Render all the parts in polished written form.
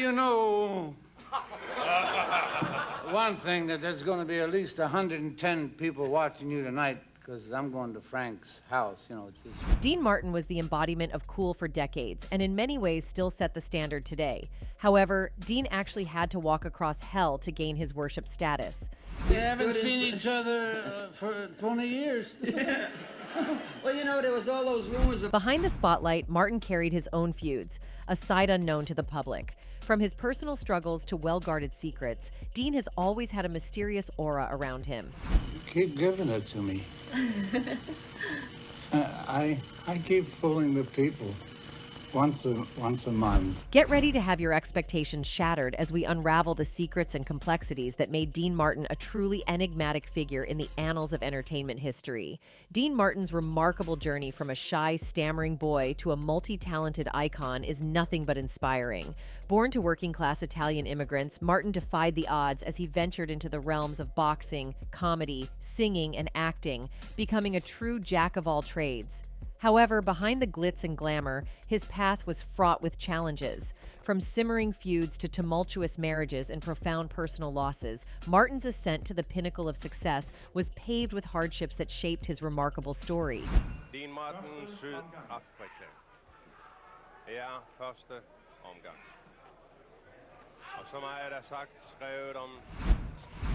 you know one thing, that there's going to be at least 110 people watching you tonight, because I'm going to Frank's house. You know, it's just... Dean Martin was the embodiment of cool for decades, and in many ways still set the standard today. However, Dean actually had to walk across hell to gain his worship status. We haven't seen each other for 20 years. Well, you know, there was all those rumors of... Behind the spotlight, Martin carried his own feuds, a side unknown to the public. From his personal struggles to well-guarded secrets, Dean has always had a mysterious aura around him. You keep giving it to me. I keep fooling the people once a month. Get ready to have your expectations shattered as we unravel the secrets and complexities that made Dean Martin a truly enigmatic figure in the annals of entertainment history. Dean Martin's remarkable journey from a shy, stammering boy to a multi-talented icon is nothing but inspiring. Born to working-class Italian immigrants, Martin defied the odds as he ventured into the realms of boxing, comedy, singing, and acting, becoming a true jack of all trades. However, behind the glitz and glamour, his path was fraught with challenges. From simmering feuds to tumultuous marriages and profound personal losses, Martin's ascent to the pinnacle of success was paved with hardships that shaped his remarkable story. Dean Martin, Sydafrika. Første omgang. Og så meget er sagt skrevet om...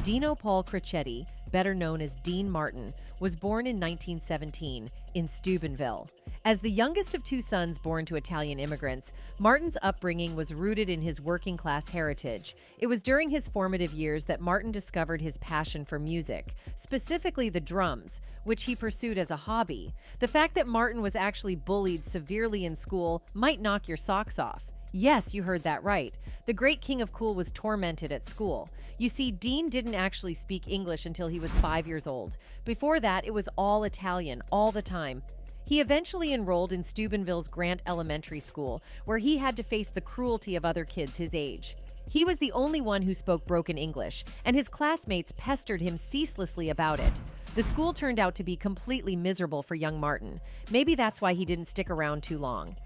Dino Paul Crochet, better known as Dean Martin, was born in 1917 in Steubenville. As the youngest of two sons born to Italian immigrants, Martin's upbringing was rooted in his working-class heritage. It was during his formative years that Martin discovered his passion for music, specifically the drums, which he pursued as a hobby. The fact that Martin was actually bullied severely in school might knock your socks off. Yes, you heard that right. The great king of cool was tormented at school. You see, Dean didn't actually speak English until he was 5 years old. Before that, it was all Italian, all the time. He eventually enrolled in Steubenville's Grant Elementary School, where he had to face the cruelty of other kids his age. He was the only one who spoke broken English, and his classmates pestered him ceaselessly about it. The school turned out to be completely miserable for young Martin. Maybe that's why he didn't stick around too long.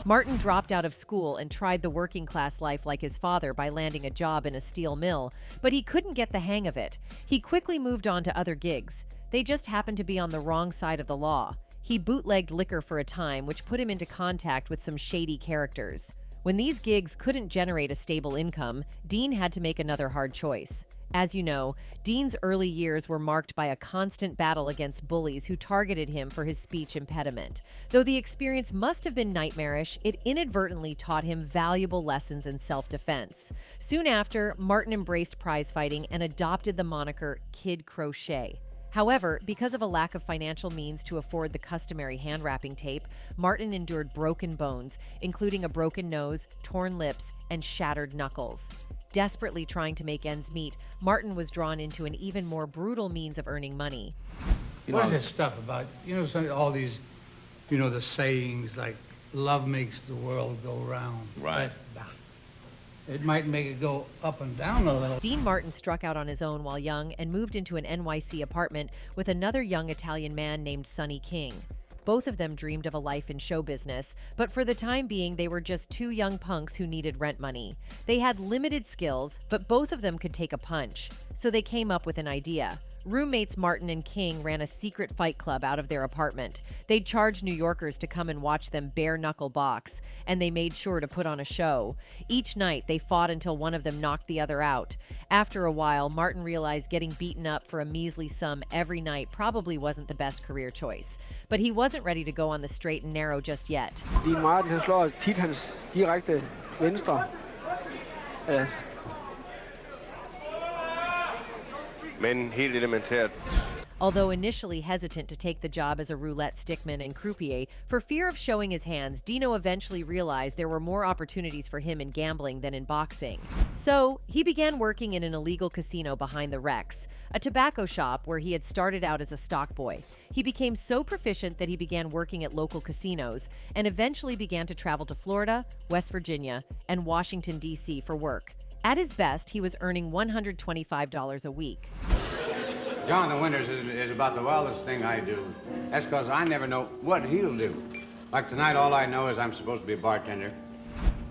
Martin dropped out of school and tried the working-class life like his father by landing a job in a steel mill, but he couldn't get the hang of it. He quickly moved on to other gigs. They just happened to be on the wrong side of the law. He bootlegged liquor for a time, which put him into contact with some shady characters. When these gigs couldn't generate a stable income, Dean had to make another hard choice. As you know, Dean's early years were marked by a constant battle against bullies who targeted him for his speech impediment. Though the experience must have been nightmarish, it inadvertently taught him valuable lessons in self-defense. Soon after, Martin embraced prizefighting and adopted the moniker Kid Crochet. However, because of a lack of financial means to afford the customary hand-wrapping tape, Martin endured broken bones, including a broken nose, torn lips, and shattered knuckles. Desperately trying to make ends meet, Martin was drawn into an even more brutal means of earning money. What is this stuff about? All these, the sayings like, love makes the world go round. Right. It might make it go up and down a little. Dean Martin struck out on his own while young and moved into an NYC apartment with another young Italian man named Sonny King. Both of them dreamed of a life in show business, but for the time being, they were just two young punks who needed rent money. They had limited skills, but both of them could take a punch. So they came up with an idea. Roommates Martin and King ran a secret fight club out of their apartment. They'd charge New Yorkers to come and watch them bare-knuckle box, and they made sure to put on a show. Each night, they fought until one of them knocked the other out. After a while, Martin realized getting beaten up for a measly sum every night probably wasn't the best career choice. But he wasn't ready to go on the straight and narrow just yet. Dean Martin, han slår tit hans direkte venstre. Men helt elementært. Although initially hesitant to take the job as a roulette stickman and croupier, for fear of showing his hands, Dino eventually realized there were more opportunities for him in gambling than in boxing. So, he began working in an illegal casino behind the Rex, a tobacco shop where he had started out as a stock boy. He became so proficient that he began working at local casinos and eventually began to travel to Florida, West Virginia, and Washington, D.C. for work. At his best, he was earning $125 a week. Jonathan Winters is about the wildest thing I do. That's because I never know what he'll do. Like tonight, all I know is I'm supposed to be a bartender.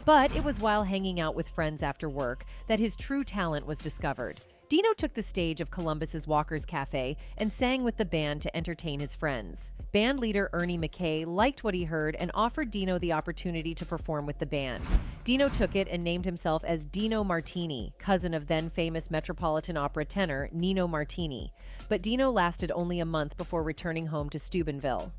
But it was while hanging out with friends after work that his true talent was discovered. Dino took the stage of Columbus's Walker's Cafe and sang with the band to entertain his friends. Band leader Ernie McKay liked what he heard and offered Dino the opportunity to perform with the band. Dino took it and named himself as Dino Martini, cousin of then-famous Metropolitan Opera tenor Dino Martini. But Dino lasted only a month before returning home to Steubenville.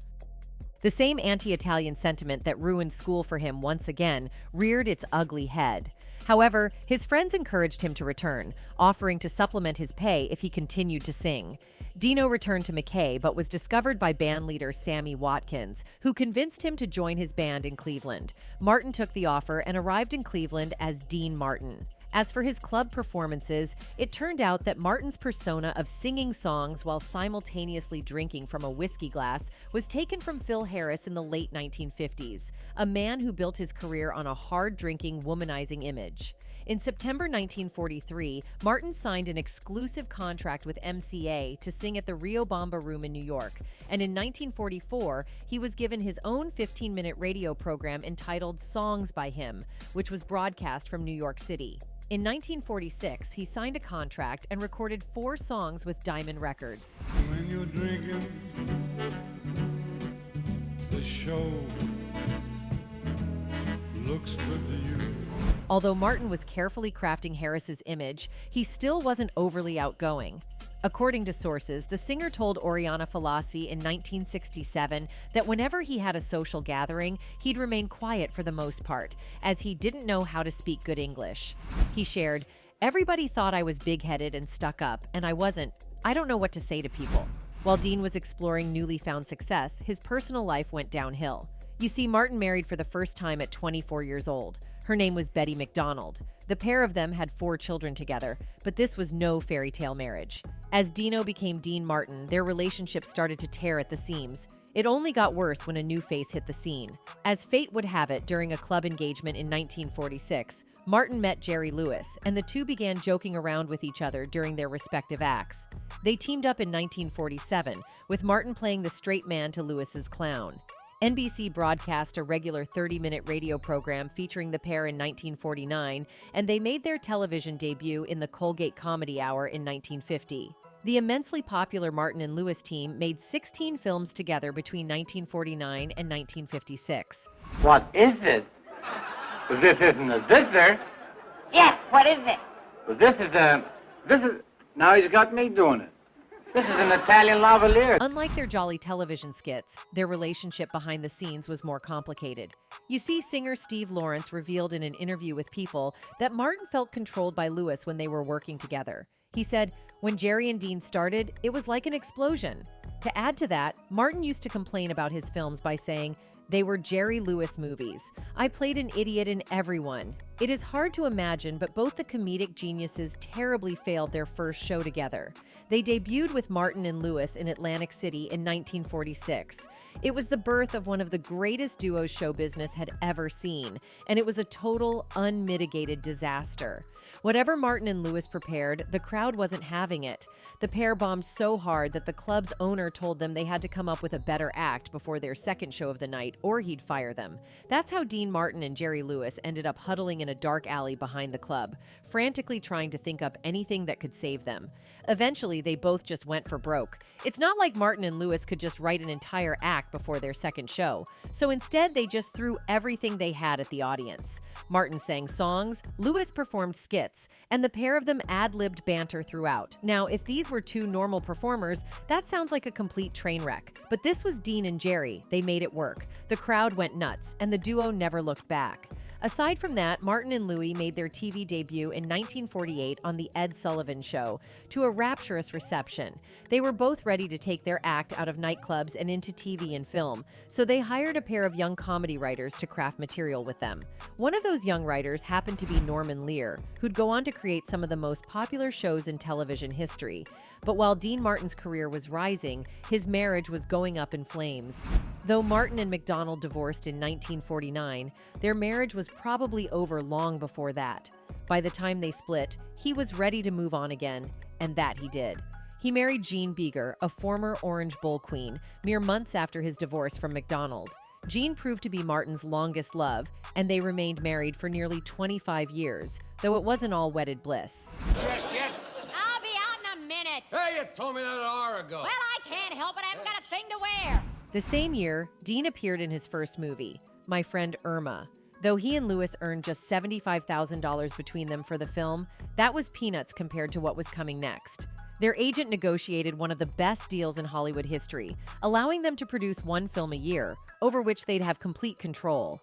The same anti-Italian sentiment that ruined school for him once again reared its ugly head. However, his friends encouraged him to return, offering to supplement his pay if he continued to sing. Dino returned to McKay, but was discovered by band leader Sammy Watkins, who convinced him to join his band in Cleveland. Martin took the offer and arrived in Cleveland as Dean Martin. As for his club performances, it turned out that Martin's persona of singing songs while simultaneously drinking from a whiskey glass was taken from Phil Harris in the late 1950s, a man who built his career on a hard-drinking, womanizing image. In September 1943, Martin signed an exclusive contract with MCA to sing at the Rio Bamba Room in New York, and in 1944, he was given his own 15-minute radio program entitled Songs by Him, which was broadcast from New York City. In 1946, he signed a contract and recorded 4 songs with Diamond Records. When you're drinking, the show looks good to you. Although Martin was carefully crafting Harris's image, he still wasn't overly outgoing. According to sources, the singer told Oriana Fallaci in 1967 that whenever he had a social gathering, he'd remain quiet for the most part, as he didn't know how to speak good English. He shared, "Everybody thought I was big-headed and stuck up, and I wasn't. I don't know what to say to people." While Dean was exploring newly found success, his personal life went downhill. You see, Martin married for the first time at 24 years old. Her name was Betty McDonald. The pair of them had 4 children together, but this was no fairy tale marriage. As Dino became Dean Martin, their relationship started to tear at the seams. It only got worse when a new face hit the scene. As fate would have it, during a club engagement in 1946, Martin met Jerry Lewis, and the two began joking around with each other during their respective acts. They teamed up in 1947, with Martin playing the straight man to Lewis's clown. NBC broadcast a regular 30-minute radio program featuring the pair in 1949, and they made their television debut in the Colgate Comedy Hour in 1950. The immensely popular Martin and Lewis team made 16 films together between 1949 and 1956. What is this? Well, this isn't a zizzler. Yes, what is it? Well, this is... Now he's got me doing it. This is an Italian lavalier. Unlike their jolly television skits, their relationship behind the scenes was more complicated. You see, singer Steve Lawrence revealed in an interview with People that Martin felt controlled by Lewis when they were working together. He said, "When Jerry and Dean started, it was like an explosion." To add to that, Martin used to complain about his films by saying, "They were Jerry Lewis movies. I played an idiot in every one." It is hard to imagine, but both the comedic geniuses terribly failed their first show together. They debuted with Martin and Lewis in Atlantic City in 1946. It was the birth of one of the greatest duos show business had ever seen, and it was a total, unmitigated disaster. Whatever Martin and Lewis prepared, the crowd wasn't having it. The pair bombed so hard that the club's owner told them they had to come up with a better act before their second show of the night, or he'd fire them. That's how Dean Martin and Jerry Lewis ended up huddling in a dark alley behind the club, frantically trying to think up anything that could save them. Eventually, they both just went for broke. It's not like Martin and Lewis could just write an entire act before their second show. So instead, they just threw everything they had at the audience. Martin sang songs, Lewis performed skits, and the pair of them ad-libbed banter throughout. Now, if these were 2 normal performers, that sounds like a complete train wreck. But this was Dean and Jerry. They made it work. The crowd went nuts, and the duo never looked back. Aside from that, Martin and Louis made their TV debut in 1948 on The Ed Sullivan Show, to a rapturous reception. They were both ready to take their act out of nightclubs and into TV and film, so they hired a pair of young comedy writers to craft material with them. One of those young writers happened to be Norman Lear, who'd go on to create some of the most popular shows in television history. But while Dean Martin's career was rising, his marriage was going up in flames. Though Martin and McDonald divorced in 1949, their marriage was probably over long before that. By the time they split, he was ready to move on again, and that he did. He married Jean Beager, a former Orange Bowl queen, mere months after his divorce from McDonald. Jean proved to be Martin's longest love, and they remained married for nearly 25 years, though it wasn't all wedded bliss. Dressed yet? I'll be out in a minute. Hey, you told me that an hour ago. Well, I can't help it. I haven't got a thing to wear. The same year, Dean appeared in his first movie, My Friend Irma. Though he and Lewis earned just $75,000 between them for the film, that was peanuts compared to what was coming next. Their agent negotiated one of the best deals in Hollywood history, allowing them to produce one film a year, over which they'd have complete control.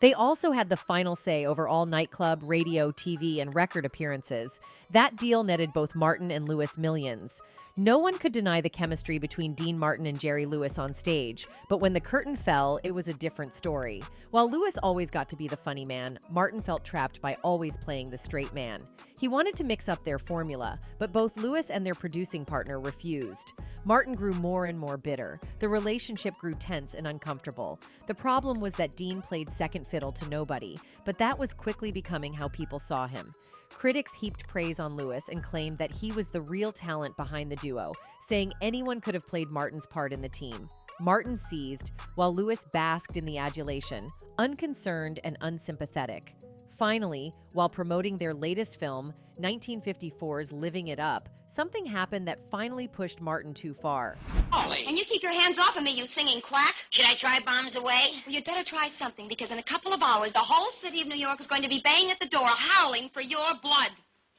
They also had the final say over all nightclub, radio, TV, and record appearances. That deal netted both Martin and Lewis millions. No one could deny the chemistry between Dean Martin and Jerry Lewis on stage, but when the curtain fell, it was a different story. While Lewis always got to be the funny man, Martin felt trapped by always playing the straight man. He wanted to mix up their formula, but both Lewis and their producing partner refused. Martin grew more and more bitter. The relationship grew tense and uncomfortable. The problem was that Dean played second fiddle to nobody, but that was quickly becoming how people saw him. Critics heaped praise on Lewis and claimed that he was the real talent behind the duo, saying anyone could have played Martin's part in the team. Martin seethed, while Lewis basked in the adulation, unconcerned and unsympathetic. Finally, while promoting their latest film, 1954's Living It Up, something happened that finally pushed Martin too far. And you keep your hands off of me, you singing quack. Should I try bombs away? Well, you'd better try something, because in a couple of hours, the whole city of New York is going to be banging at the door, howling for your blood.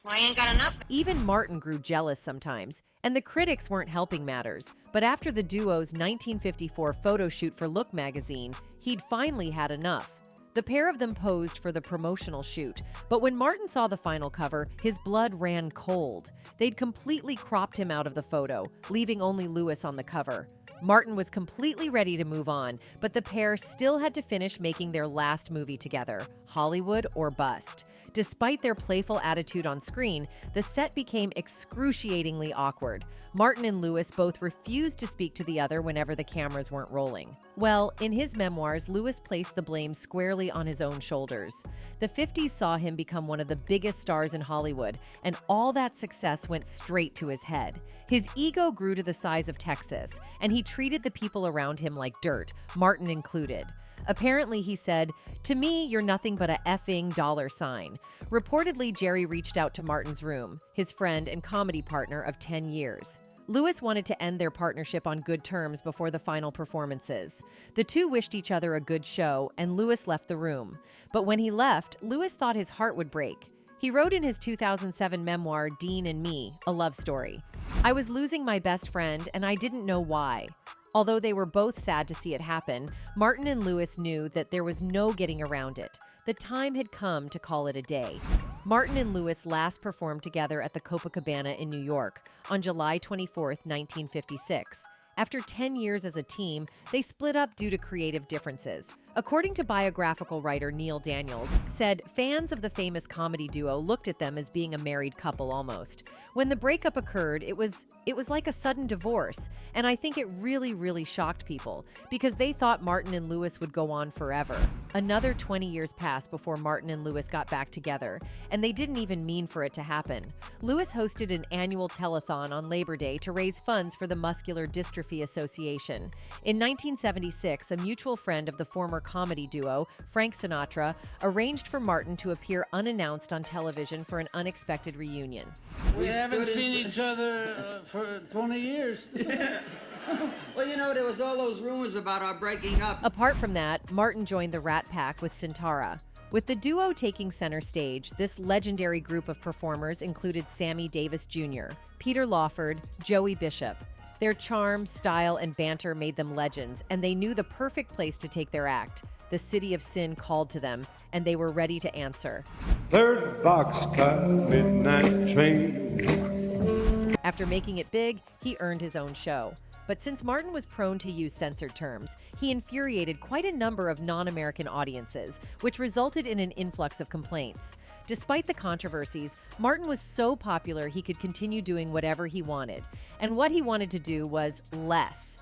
Well, I ain't got enough. Even Martin grew jealous sometimes, and the critics weren't helping matters. But after the duo's 1954 photo shoot for Look magazine, he'd finally had enough. The pair of them posed for the promotional shoot, but when Martin saw the final cover, his blood ran cold. They'd completely cropped him out of the photo, leaving only Lewis on the cover. Martin was completely ready to move on, but the pair still had to finish making their last movie together, Hollywood or Bust. Despite their playful attitude on screen, the set became excruciatingly awkward. Martin and Lewis both refused to speak to the other whenever the cameras weren't rolling. Well, in his memoirs, Lewis placed the blame squarely on his own shoulders. The 50s saw him become one of the biggest stars in Hollywood, and all that success went straight to his head. His ego grew to the size of Texas, and he treated the people around him like dirt, Martin included. Apparently, he said, "To me, you're nothing but a effing dollar sign." Reportedly, Jerry reached out to Martin's room, his friend and comedy partner of 10 years. Lewis wanted to end their partnership on good terms before the final performances. The two wished each other a good show, and Lewis left the room. But when he left, Lewis thought his heart would break. He wrote in his 2007 memoir, Dean and Me, a love story, "I was losing my best friend, and I didn't know why." Although they were both sad to see it happen, Martin and Lewis knew that there was no getting around it. The time had come to call it a day. Martin and Lewis last performed together at the Copacabana in New York on July 24, 1956. After 10 years as a team, they split up due to creative differences. According to biographical writer Neil Daniels, said fans of the famous comedy duo looked at them as being a married couple almost. When the breakup occurred, it was like a sudden divorce, and I think it really shocked people because they thought Martin and Lewis would go on forever. Another 20 years passed before Martin and Lewis got back together, and they didn't even mean for it to happen. Lewis hosted an annual telethon on Labor Day to raise funds for the Muscular Dystrophy Association. In 1976, a mutual friend of the former comedy duo, Frank Sinatra, arranged for Martin to appear unannounced on television for an unexpected reunion. We haven't seen each other for 20 years. Well, you know, there was all those rumors about our breaking up. Apart from that, Martin joined the Rat Pack with Sintara. With the duo taking center stage, this legendary group of performers included Sammy Davis Jr., Peter Lawford, Joey Bishop. Their charm, style, and banter made them legends, and they knew the perfect place to take their act. The city of sin called to them, and they were ready to answer. Third boxcar, midnight train. After making it big, he earned his own show. But since Martin was prone to use censored terms, he infuriated quite a number of non-American audiences, which resulted in an influx of complaints. Despite the controversies, Martin was so popular he could continue doing whatever he wanted. And what he wanted to do was less.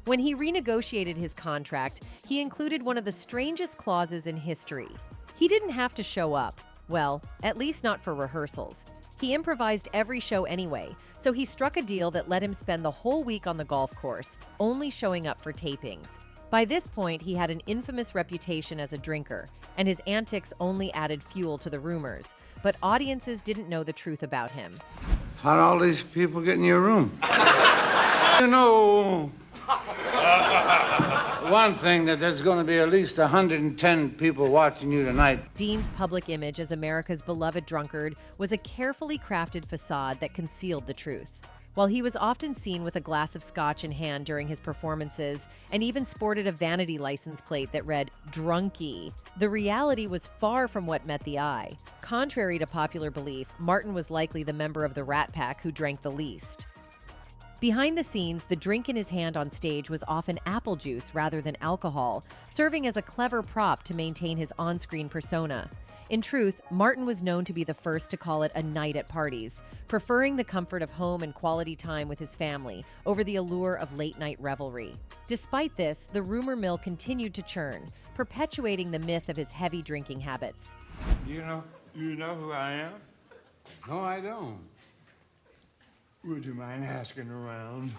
When he renegotiated his contract, he included one of the strangest clauses in history. He didn't have to show up. Well, at least not for rehearsals. He improvised every show anyway, so he struck a deal that let him spend the whole week on the golf course, only showing up for tapings. By this point, he had an infamous reputation as a drinker, and his antics only added fuel to the rumors. But audiences didn't know the truth about him. How'd all these people get in your room? You know, one thing, that there's going to be at least 110 people watching you tonight. Dean's public image as America's beloved drunkard was a carefully crafted facade that concealed the truth. While he was often seen with a glass of scotch in hand during his performances and even sported a vanity license plate that read "Drunkie," the reality was far from what met the eye. Contrary to popular belief, Martin was likely the member of the Rat Pack who drank the least. Behind the scenes, the drink in his hand on stage was often apple juice rather than alcohol, serving as a clever prop to maintain his on-screen persona. In truth, Martin was known to be the first to call it a night at parties, preferring the comfort of home and quality time with his family over the allure of late-night revelry. Despite this, the rumor mill continued to churn, perpetuating the myth of his heavy drinking habits. You know who I am? No, I don't. Would you mind asking around?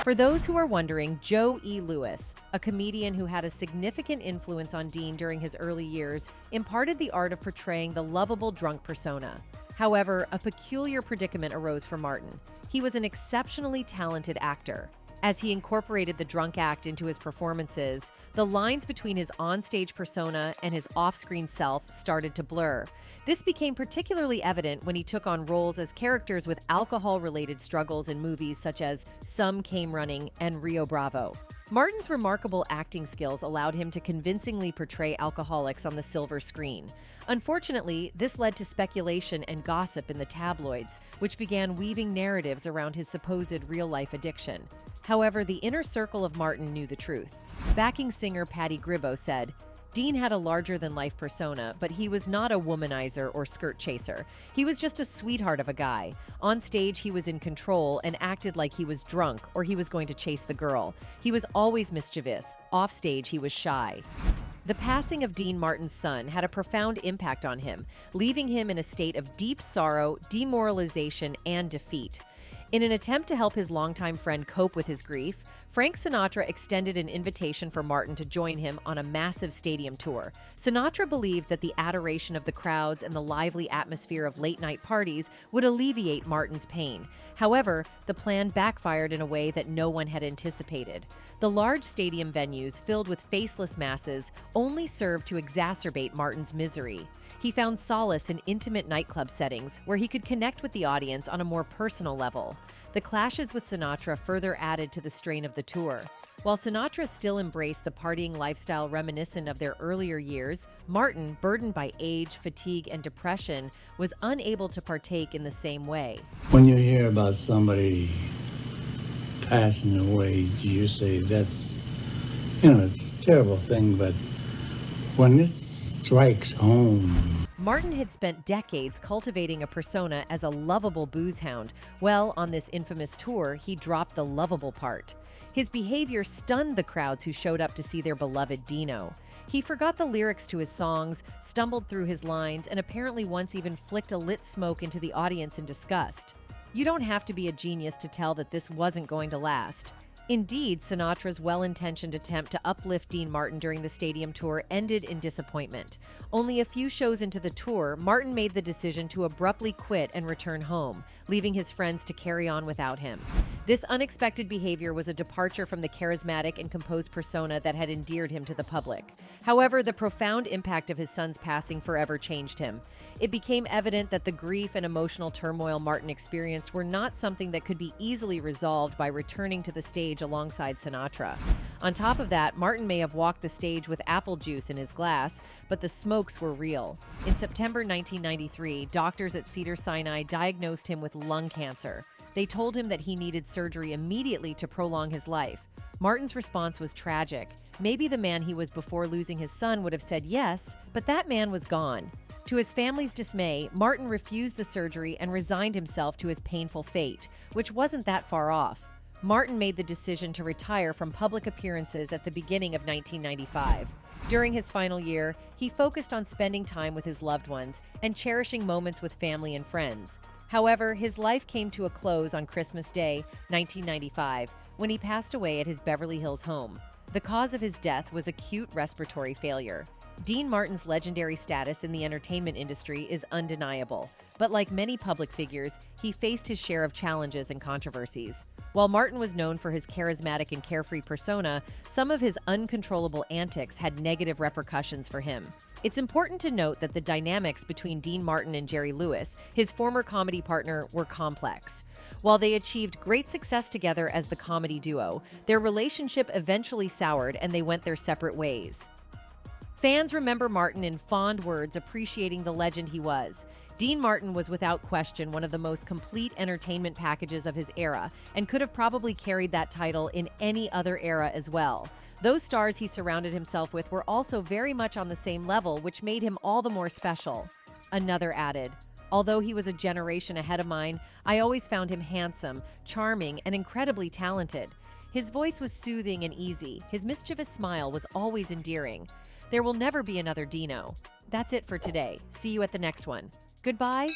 For those who are wondering, Joe E. Lewis, a comedian who had a significant influence on Dean during his early years, imparted the art of portraying the lovable drunk persona. However, a peculiar predicament arose for Martin. He was an exceptionally talented actor. As he incorporated the drunk act into his performances, the lines between his onstage persona and his off-screen self started to blur. This became particularly evident when he took on roles as characters with alcohol-related struggles in movies such as Some Came Running and Rio Bravo. Martin's remarkable acting skills allowed him to convincingly portray alcoholics on the silver screen. Unfortunately, this led to speculation and gossip in the tabloids, which began weaving narratives around his supposed real-life addiction. However, the inner circle of Martin knew the truth. Backing singer Patty Gribbo said, "Dean had a larger-than-life persona, but he was not a womanizer or skirt chaser. He was just a sweetheart of a guy. On stage, he was in control and acted like he was drunk or he was going to chase the girl. He was always mischievous. Off stage, he was shy." The passing of Dean Martin's son had a profound impact on him, leaving him in a state of deep sorrow, demoralization, and defeat. In an attempt to help his longtime friend cope with his grief, Frank Sinatra extended an invitation for Martin to join him on a massive stadium tour. Sinatra believed that the adoration of the crowds and the lively atmosphere of late-night parties would alleviate Martin's pain. However, the plan backfired in a way that no one had anticipated. The large stadium venues filled with faceless masses only served to exacerbate Martin's misery. He found solace in intimate nightclub settings where he could connect with the audience on a more personal level. The clashes with Sinatra further added to the strain of the tour. While Sinatra still embraced the partying lifestyle reminiscent of their earlier years, Martin, burdened by age, fatigue, and depression, was unable to partake in the same way. When you hear about somebody passing away, you say that's, it's a terrible thing, but when it strikes home. Martin had spent decades cultivating a persona as a lovable booze hound. Well, on this infamous tour, he dropped the lovable part. His behavior stunned the crowds who showed up to see their beloved Dino. He forgot the lyrics to his songs, stumbled through his lines, and apparently once even flicked a lit smoke into the audience in disgust. You don't have to be a genius to tell that this wasn't going to last. Indeed, Sinatra's well-intentioned attempt to uplift Dean Martin during the stadium tour ended in disappointment. Only a few shows into the tour, Martin made the decision to abruptly quit and return home, leaving his friends to carry on without him. This unexpected behavior was a departure from the charismatic and composed persona that had endeared him to the public. However, the profound impact of his son's passing forever changed him. It became evident that the grief and emotional turmoil Martin experienced were not something that could be easily resolved by returning to the stage alongside Sinatra. On top of that, Martin may have walked the stage with apple juice in his glass, but the smokes were real. In September 1993, doctors at Cedars-Sinai diagnosed him with lung cancer. They told him that he needed surgery immediately to prolong his life. Martin's response was tragic. Maybe the man he was before losing his son would have said yes, but that man was gone. To his family's dismay, Martin refused the surgery and resigned himself to his painful fate, which wasn't that far off. Martin made the decision to retire from public appearances at the beginning of 1995. During his final year, he focused on spending time with his loved ones and cherishing moments with family and friends. However, his life came to a close on Christmas Day, 1995, when he passed away at his Beverly Hills home. The cause of his death was acute respiratory failure. Dean Martin's legendary status in the entertainment industry is undeniable, but like many public figures, he faced his share of challenges and controversies. While Martin was known for his charismatic and carefree persona, some of his uncontrollable antics had negative repercussions for him. It's important to note that the dynamics between Dean Martin and Jerry Lewis, his former comedy partner, were complex. While they achieved great success together as the comedy duo, their relationship eventually soured and they went their separate ways. Fans remember Martin in fond words, appreciating the legend he was. Dean Martin was without question one of the most complete entertainment packages of his era and could have probably carried that title in any other era as well. Those stars he surrounded himself with were also very much on the same level, which made him all the more special. Another added, "Although he was a generation ahead of mine, I always found him handsome, charming, and incredibly talented. His voice was soothing and easy. His mischievous smile was always endearing. There will never be another Dino." That's it for today. See you at the next one. Goodbye